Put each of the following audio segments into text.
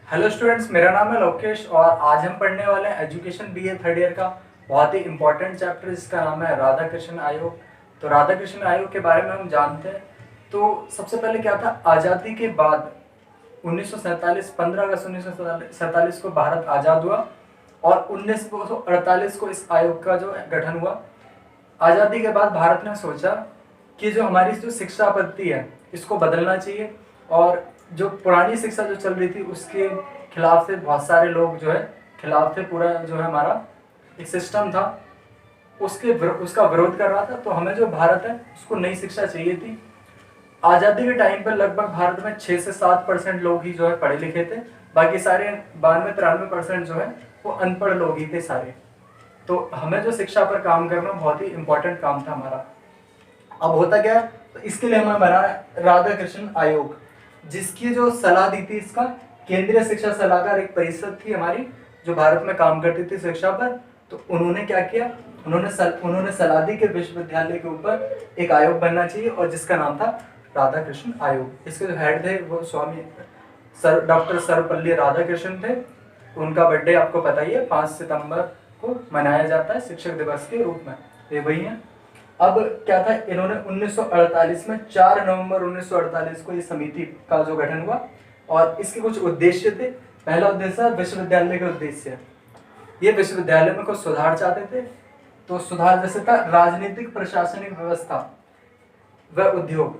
Hello students, मेरा नाम है लोकेश और आज हम पढ़ने वाले हैं एजुकेशन बीए थर्ड ईयर का बहुत ही इम्पोर्टेंट चैप्टर जिसका नाम है राधा कृष्ण आयोग। तो राधा कृष्ण आयोग के बारे में हम जानते हैं। तो सबसे पहले क्या था, आज़ादी के बाद 1947 15 अगस्त 1947 को भारत आज़ाद हुआ और 1948 को इस आयोग का जो गठन हुआ। आज़ादी के बाद भारत ने सोचा कि जो हमारी जो शिक्षा पद्धति है इसको बदलना चाहिए और जो पुरानी शिक्षा जो चल रही थी उसके खिलाफ से बहुत सारे लोग जो है खिलाफ थे। पूरा जो है हमारा एक सिस्टम था उसका विरोध कर रहा था। तो हमें जो भारत है उसको नई शिक्षा चाहिए थी। आज़ादी के टाइम पर लगभग भारत में 6 से 7% लोग ही जो है पढ़े लिखे थे, बाकी सारे 92-93% जो है वो अनपढ़ लोग ही थे सारे। तो हमें जो शिक्षा पर काम करना बहुत ही इम्पोर्टेंट काम था हमारा। अब होता क्या है, तो इसके लिए हमें बना राधा कृष्ण आयोग, जिसकी जो सलाह दी थी इसका केंद्रीय शिक्षा सलाहकार एक परिषद थी हमारी जो भारत में काम करती थी शिक्षा पर। तो उन्होंने क्या किया, उन्होंने सलाह दी कि विश्वविद्यालय के ऊपर एक आयोग बनना चाहिए और जिसका नाम था राधा कृष्ण आयोग। इसके जो हेड थे वो स्वामी डॉक्टर सर्वपल्ली राधाकृष्णन थे। उनका बर्थडे आपको पता ही है, 5 सितंबर को मनाया जाता है शिक्षक दिवस के रूप में। ये वही है। अब क्या था, इन्होंने 1948 में 4 नवंबर 1948 को ये समिति का जो गठन हुआ और इसके कुछ उद्देश्य थे। पहला उद्देश्य विश्वविद्यालय के उद्देश्य, ये विश्वविद्यालय में कुछ सुधार चाहते थे। तो सुधार जैसे था राजनीतिक प्रशासनिक व्यवस्था व उद्योग।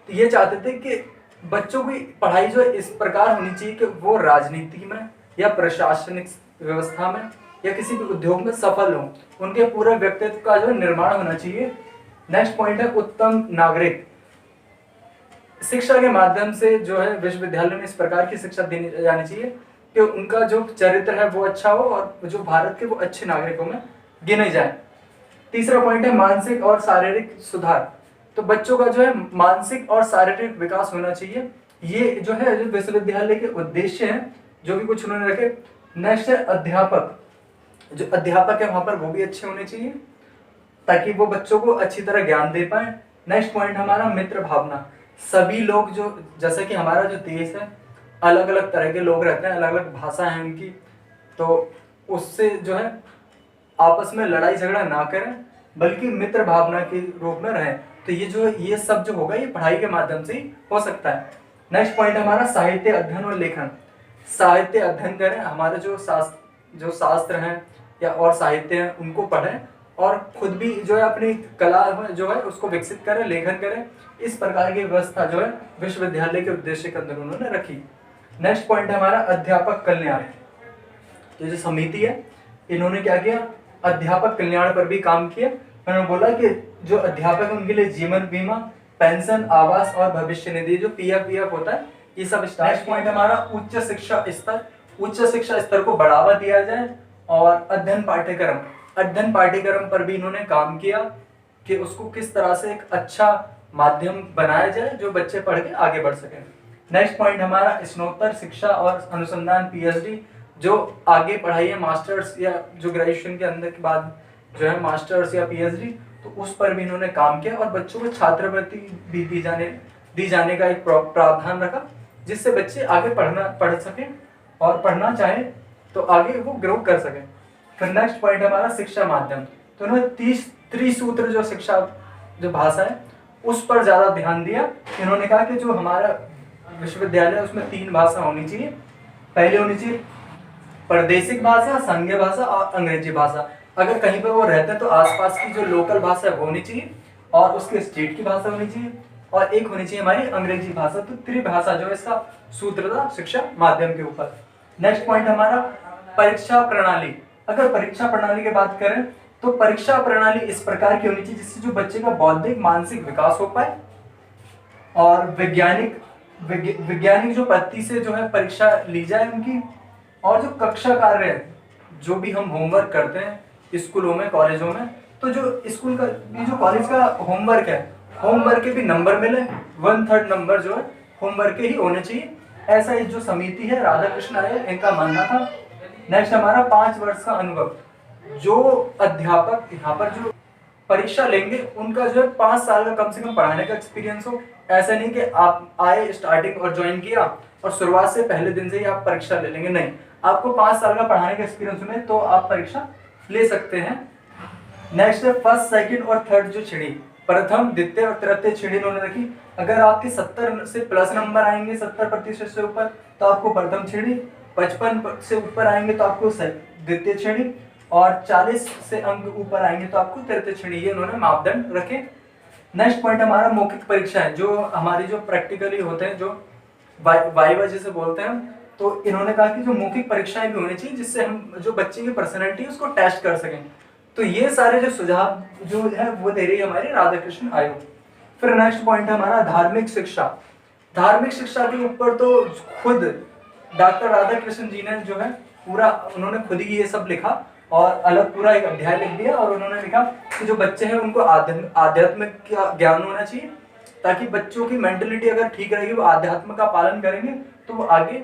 तो ये चाहते थे कि बच्चों की पढ़ाई जो है इस प्रकार होनी चाहिए कि वो राजनीति में या प्रशासनिक व्यवस्था में या किसी भी उद्योग में सफल हों, उनके पूरे व्यक्तित्व का जो निर्माण होना चाहिए। नेक्स्ट पॉइंट है उत्तम नागरिक। शिक्षा के माध्यम से जो है विश्वविद्यालय में इस प्रकार की शिक्षा देनी जानी चाहिए कि उनका जो चरित्र है वो अच्छा हो और जो भारत के वो अच्छे नागरिकों में गिने जाए। तीसरा पॉइंट है मानसिक और शारीरिक सुधार। तो बच्चों का जो है मानसिक और शारीरिक विकास होना चाहिए। ये जो है जो विश्वविद्यालय के उद्देश्य हैं जो भी कुछ उन्होंने रखे। नेक्स्ट है अध्यापक। जो अध्यापक है वहां पर वो भी अच्छे होने चाहिए ताकि वो बच्चों को अच्छी तरह ज्ञान दे पाए। नेक्स्ट पॉइंट हमारा मित्र भावना। सभी लोग जो जैसे कि हमारा जो देश है अलग अलग तरह के लोग रहते हैं, अलग अलग भाषा है उनकी, तो उससे जो है आपस में लड़ाई झगड़ा ना करें बल्कि मित्र भावना के रूप में रहें। तो ये सब जो होगा ये पढ़ाई के माध्यम से ही हो सकता है। नेक्स्ट पॉइंट हमारा साहित्य अध्ययन और लेखन। साहित्य अध्ययन करें, हमारे जो शास्त्र हैं या और साहित्य हैं उनको पढ़ें और खुद भी जो है अपनी कला जो है उसको विकसित करें, लेखन करें। इस प्रकार की व्यवस्था जो है विश्वविद्यालय के उद्देश्य के अंदर उन्होंने रखी। नेक्स्ट पॉइंट है हमारा अध्यापक कल्याण। ये जो समिति है इन्होंने क्या किया, अध्यापक कल्याण पर भी काम किया। उन्होंने बोला कि जो अध्यापक है उनके लिए जीवन बीमा, पेंशन, आवास और भविष्य निधि जो पीएफ होता है ये सब। नेक्स्ट पॉइंट हमारा उच्च शिक्षा स्तर। उच्च शिक्षा स्तर को बढ़ावा दिया जाए और अध्ययन पाठ्यक्रम पर भी इन्होंने काम किया कि उसको किस तरह से एक अच्छा माध्यम बनाया जाए जो बच्चे पढ़ के आगे बढ़ सकें। नेक्स्ट पॉइंट हमारा स्नातक शिक्षा और अनुसंधान पीएचडी, जो आगे पढ़ाई है मास्टर्स या जो ग्रेजुएशन के अंदर के बाद जो है मास्टर्स या पीएचडी, तो उस पर भी इन्होंने काम किया और बच्चों को छात्रवृत्ति भी दी जाने का एक प्रावधान रखा जिससे बच्चे आगे पढ़ सकें और पढ़ना चाहें तो आगे वो ग्रो कर सकें। फिर नेक्स्ट पॉइंट हमारा शिक्षा माध्यम। तो उन्होंने त्रिसूत्र जो शिक्षा जो भाषा है उस पर ज्यादा ध्यान दिया। इन्होंने कहा कि जो हमारा विश्वविद्यालय है उसमें 3 भाषा होनी चाहिए। पहले होनी चाहिए प्रादेशिक भाषा, संघीय भाषा और अंग्रेजी भाषा। अगर कहीं पर वो रहते हैं तो आसपास की जो लोकल भाषा है वो होनी चाहिए और उसके स्टेट की भाषा होनी चाहिए और एक होनी चाहिए हमारी अंग्रेजी भाषा। तो त्रिभाषा जो है इसका सूत्र था शिक्षा माध्यम के ऊपर। नेक्स्ट पॉइंट हमारा परीक्षा प्रणाली। अगर परीक्षा प्रणाली की बात करें तो परीक्षा प्रणाली इस प्रकार की होनी चाहिए जिससे जो बच्चे का बौद्धिक मानसिक विकास हो पाए और वैज्ञानिक जो पद्धति से जो है परीक्षा ली जाए उनकी। और जो कक्षा कार्य है जो भी हम होमवर्क करते हैं स्कूलों में कॉलेजों में, तो जो स्कूल का ये जो कॉलेज का होमवर्क है, होमवर्क के भी नंबर मिले, 1/3 नंबर जो है होमवर्क के ही होने चाहिए। ऐसा ये जो समिति है राधा कृष्ण आयोग इनका मानना था। नेक्स्ट हमारा 5 वर्ष का अनुभव। जो अध्यापक यहाँ पर जो परीक्षा लेंगे उनका जो है 5 साल का कम से कम पढ़ाने का एक्सपीरियंस हो। ऐसा नहीं कि आप आए स्टार्टिंग और ज्वाइन किया और शुरुआत से पहले दिन से ही आप परीक्षा ले लेंगे, नहीं, आपको 5 साल का पढ़ाने का एक्सपीरियंस में तो आप परीक्षा ले सकते हैं। नेक्स्ट है फर्स्ट सेकंड और थर्ड जो श्रेणी, प्रथम द्वितीय और तृतीय श्रेणी उन्होंने रखी। अगर आपके 70 से प्लस नंबर आएंगे, 70% से ऊपर, तो आपको प्रथम श्रेणी, 55 से ऊपर आएंगे तो आपको द्वितीय श्रेणी, और 40 से अंक ऊपर आएंगे तो आपको तृतीय श्रेणी, ये उन्होंने मापदंड रखे। नेक्स्ट पॉइंट हमारा मौखिक परीक्षा है, जो हमारी जो प्रैक्टिकली होते हैं, जो वाइवा जिसे बोलते हैं हम, तो इन्होंने कहा कि जो मौखिक परीक्षाएं भी होनी चाहिए जिससे हम जो बच्चे की पर्सनैलिटी है उसको टेस्ट कर सकें। तो ये सारे जो सुझाव जो है वो दे रही है हमारी राधाकृष्ण आयोग। फिर नेक्स्ट पॉइंट है हमारा धार्मिक शिक्षा। धार्मिक शिक्षा के ऊपर तो खुद डॉक्टर राधाकृष्ण जी ने जो है पूरा उन्होंने खुद ही ये सब लिखा और अलग पूरा एक अध्याय लिख दिया, और उन्होंने लिखा कि जो बच्चे हैं उनको आध्यात्मिक ज्ञान होना चाहिए, ताकि बच्चों की मेंटलिटी अगर ठीक रहेगी, वो आध्यात्म का पालन करेंगे तो वो आगे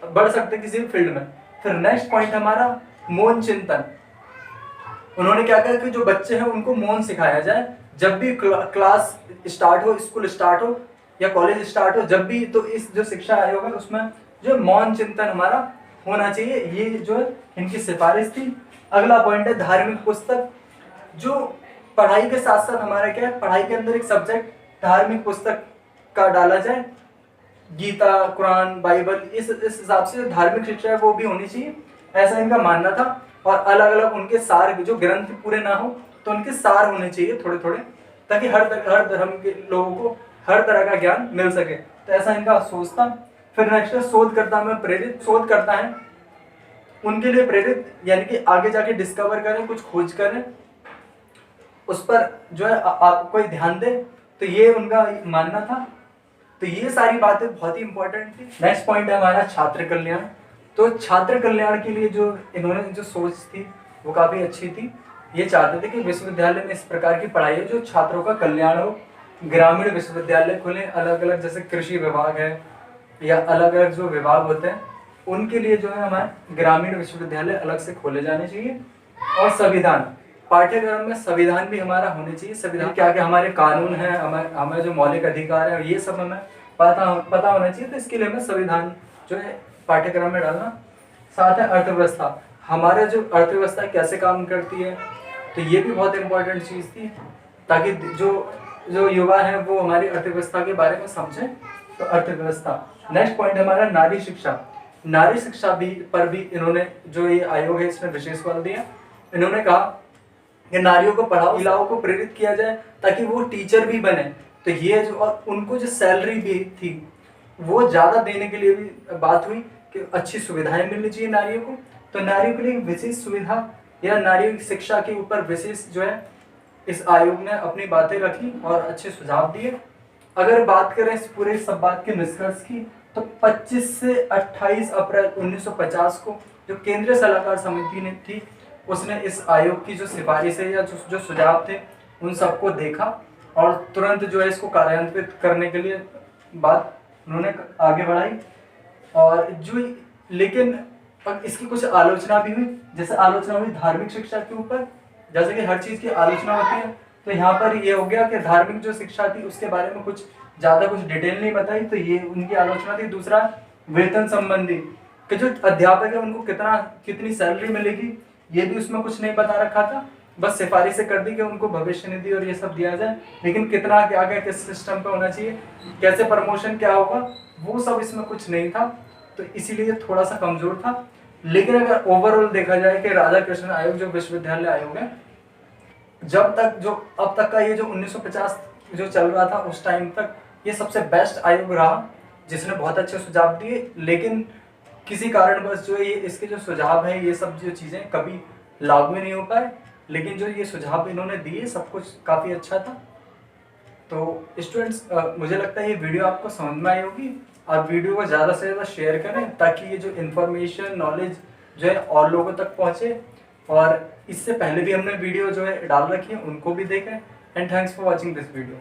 बढ़ सकते किसी भी फील्ड में। फिर नेक्स्ट पॉइंट हमारा मौन चिंतन। उन्होंने क्या कहा कि जो बच्चे हैं उनको मौन सिखाया जाए, जब भी क्लास स्टार्ट हो, स्कूल स्टार्ट हो या कॉलेज स्टार्ट हो, जब भी, तो इस जो शिक्षा आयोग है उसमें जो मौन चिंतन हमारा होना चाहिए, ये जो है इनकी सिफारिश थी। अगला पॉइंट है धार्मिक पुस्तक। जो पढ़ाई के साथ साथ हमारा क्या है, पढ़ाई के अंदर एक सब्जेक्ट धार्मिक पुस्तक का डाला जाए, गीता, कुरान, बाइबल, इस हिसाब से धार्मिक शिक्षा है वो भी होनी चाहिए, ऐसा इनका मानना था। और अलग अलग उनके सार, जो ग्रंथ पूरे ना हो तो उनके सार होने चाहिए थोड़े थोड़े, ताकि हर धर्म के लोगों को हर तरह का ज्ञान मिल सके, तो ऐसा इनका सोच था। फिर नेक्स्ट है शोधकर्ता में प्रेरित। शोधकर्ता है उनके लिए प्रेरित, यानी कि आगे जाके डिस्कवर करें, कुछ खोज करें, उस पर जो है आप कोई ध्यान दे, तो ये उनका मानना था। तो ये सारी बातें बहुत ही इंपॉर्टेंट थी। नेक्स्ट पॉइंट है हमारा छात्र कल्याण। तो छात्र कल्याण के लिए जो इन्होंने जो सोच थी वो काफ़ी अच्छी थी। ये चाहते थे कि विश्वविद्यालय में इस प्रकार की पढ़ाई हो जो छात्रों का कल्याण हो। ग्रामीण विश्वविद्यालय खुले, अलग अलग, जैसे कृषि विभाग है या अलग अलग जो विभाग होते हैं उनके लिए जो है हमारे ग्रामीण विश्वविद्यालय अलग से खोले जाने चाहिए। और संविधान, पाठ्यक्रम में संविधान भी हमारा होने चाहिए। संविधान क्या क्या हमारे कानून है, हमारे जो मौलिक अधिकार है, ये सब हमें पता होना चाहिए। तो इसके लिए हमें संविधान जो है पाठ्यक्रम में डालना। साथ है अर्थव्यवस्था, हमारे जो अर्थव्यवस्था कैसे काम करती है, तो ये भी बहुत इंपॉर्टेंट चीज़ थी, ताकि जो युवा हैं वो हमारी अर्थव्यवस्था के बारे में समझें। तो अर्थव्यवस्था। नेक्स्ट पॉइंट हमारा नारी शिक्षा। नारी शिक्षा भी पर भी इन्होंने, जो ये आयोग है इसने विशेष बल दिया। इन्होंने कहा कि नारियों को पढ़ाओ, महिलाओं को प्रेरित किया जाए ताकि वो टीचर भी बने। तो ये जो, और उनको जो सैलरी भी थी वो ज़्यादा देने के लिए भी बात हुई कि अच्छी सुविधाएं मिलनी चाहिए नारियों को। तो नारियों के लिए विशेष सुविधा या नारी शिक्षा के ऊपर विशेष जो है इस आयोग ने अपनी बातें रखी और अच्छे सुझाव दिए। अगर बात करें इस पूरे सब बात के निष्कर्ष की, तो 25 से 28 अप्रैल 1950 को जो केंद्रीय सलाहकार समिति ने थी उसने इस आयोग की जो सिफारिशें या जो सुझाव थे उन सबको देखा और तुरंत जो है इसको कार्यान्वित करने के लिए बात उन्होंने आगे बढ़ाई। और जो लेकिन इसकी कुछ आलोचना भी हुई, जैसे आलोचना हुई धार्मिक शिक्षा के ऊपर, जैसे कि हर चीज़ की आलोचना होती है, तो यहाँ पर ये हो गया कि धार्मिक जो शिक्षा थी उसके बारे में कुछ ज़्यादा कुछ डिटेल नहीं बताई, तो ये उनकी आलोचना थी। दूसरा वेतन संबंधी कि जो अध्यापक है उनको कितनी सैलरी मिलेगी ये भी उसमें कुछ नहीं बता रखा था, बस सिफारिशें कर दी कि उनको भविष्य निधि और ये सब दिया जाए, लेकिन कितना क्या क्या किस सिस्टम पे होना चाहिए, कैसे प्रमोशन क्या होगा, वो सब इसमें कुछ नहीं था, तो इसीलिए थोड़ा सा कमजोर था। लेकिन अगर ओवरऑल देखा जाए कि राधाकृष्ण आयोग जो विश्वविद्यालय आयोग है, जब तक जो अब तक का ये जो 1950 जो चल रहा था उस टाइम तक ये सबसे बेस्ट आयोग रहा, जिसने बहुत अच्छे सुझाव दिए। लेकिन किसी कारणवश जो ये इसके जो सुझाव हैं ये सब जो चीज़ें कभी लागू नहीं हो पाए, लेकिन जो ये सुझाव इन्होंने दिए सब कुछ काफ़ी अच्छा था। तो स्टूडेंट्स, मुझे लगता है ये वीडियो आपको समझ में आई होगी। आप वीडियो को ज़्यादा से ज़्यादा शेयर करें ताकि ये जो इन्फॉर्मेशन नॉलेज जो है और लोगों तक पहुँचे। और इससे पहले भी हमने वीडियो जो है डाल रखी है, उनको भी देखें। And thanks for watching this video.